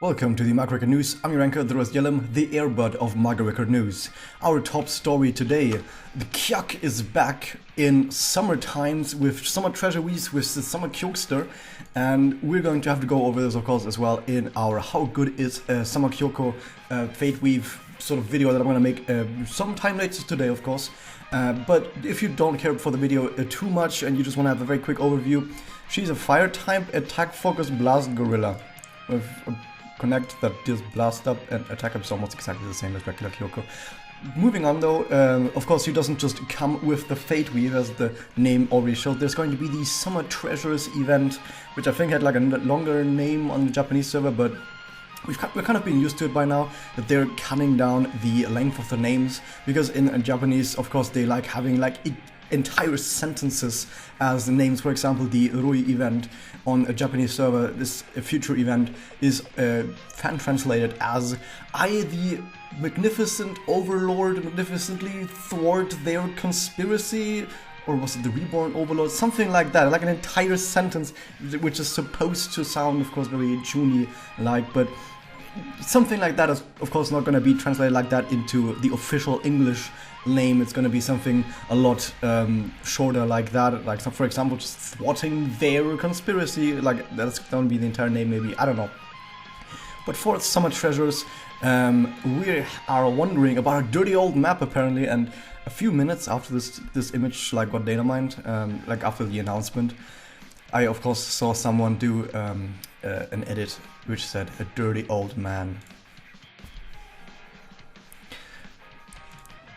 Welcome to the MagiReco News. I'm your anchor, the earbud of MagiReco News. Our top story today: the Kyak is back in summer times with summer treasure weeks with the summer Kyoukster, and we're going to have to go over this, of course, as well in our How Good Is Summer Kyoko Fate Weave sort of video that I'm going to make sometime later today, of course. But if you don't care for the video too much and you just want to have a very quick overview, she's a fire type attack focused blast gorilla with a connect that deals blast up and attack up, so almost exactly the same as regular Kyoko. Moving on though, of course she doesn't just come with the Fate Weave as the name already showed. There's going to be the Summer Treasures event, which I think had like a longer name on the Japanese server, but we're kind of been used to it by now, that they're cutting down the length of the names, because in Japanese, of course, they like having like entire sentences as the names. For example, the Rui event on a Japanese server, this future event, is fan translated as "I, the magnificent overlord, magnificently thwart their conspiracy," or was it the reborn overlord? Something like that, like an entire sentence, which is supposed to sound, of course, very Juni-like, but something like that is, of course, not going to be translated like that into the official English name. It's going to be something a lot shorter like that, like, so for example, just thwarting their conspiracy, like that's going to be the entire name, maybe, I don't know. But for Summer Treasures, we are wondering about a dirty old map apparently, and a few minutes after this image like got data-mined, like after the announcement, I of course saw someone do an edit which said "a dirty old man."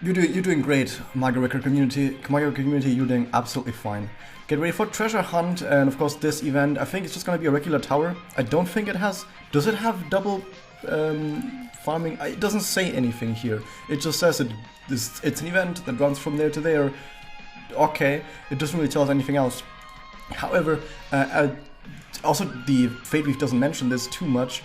You're doing great, MagiReco community. MagiReco community, you're doing absolutely fine. Get ready for treasure hunt, and of course this event, I think it's just gonna be a regular tower. I don't think it has. Does it have double farming? It doesn't say anything here. It just says it's an event that runs from there to there. Okay, it doesn't really tell us anything else. However, also the Fate Weave doesn't mention this too much,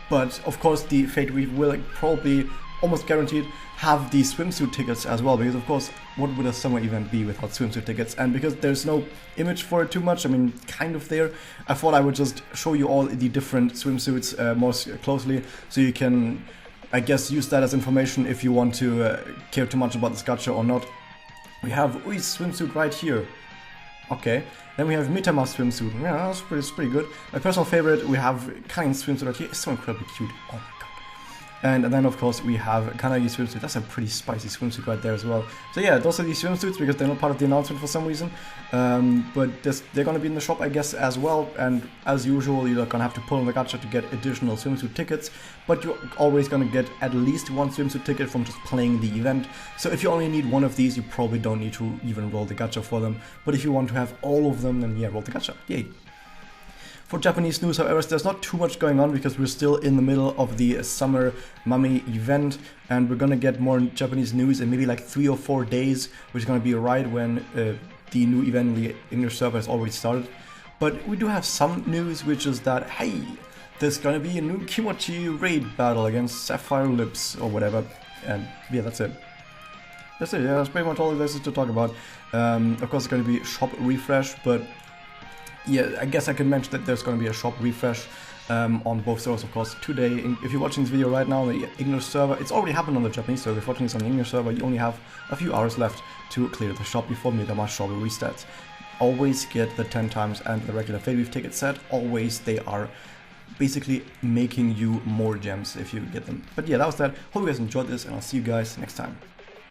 but of course the Fate Weave will probably, almost guaranteed, have the swimsuit tickets as well, because of course what would a summer event be without swimsuit tickets? And because there's no image for it too much, I mean kind of there, I thought I would just show you all the different swimsuits more closely, so you can, I guess, use that as information if you want to care too much about this gacha or not. We have Ui's swimsuit right here. Okay, then we have Mitama's swimsuit. Yeah, that's pretty good. My personal favorite, we have Kain's swimsuit right here. It's so incredibly cute. Oh my god. And then of course we have Kanagi's swimsuit. That's a pretty spicy swimsuit right there as well. So yeah, those are these swimsuits because they're not part of the announcement for some reason. But they're gonna be in the shop, I guess, as well. And as usual, you're gonna have to pull on the gacha to get additional swimsuit tickets. But you're always gonna get at least one swimsuit ticket from just playing the event. So if you only need one of these, you probably don't need to even roll the gacha for them. But if you want to have all of them, then yeah, roll the gacha. Yay! For Japanese news, however, there's not too much going on because we're still in the middle of the summer mummy event, and we're gonna get more Japanese news in maybe like 3 or 4 days, which is gonna be right when the new event in the English server has already started. But we do have some news, which is that, hey, there's gonna be a new Kimochi raid battle against Sapphire Lips or whatever, and yeah, that's it. That's it, yeah, that's pretty much all there is to talk about. Of course, it's gonna be shop refresh, but yeah, I guess I can mention that there's going to be a shop refresh on both servers, of course, today. If you're watching this video right now on the English server, it's already happened on the Japanese server. If you're watching this on the English server, you only have a few hours left to clear the shop before Megama's shop restarts. Always get the 10 times and the regular Fate Weave ticket set. Always, they are basically making you more gems if you get them. But yeah, that was that. Hope you guys enjoyed this, and I'll see you guys next time.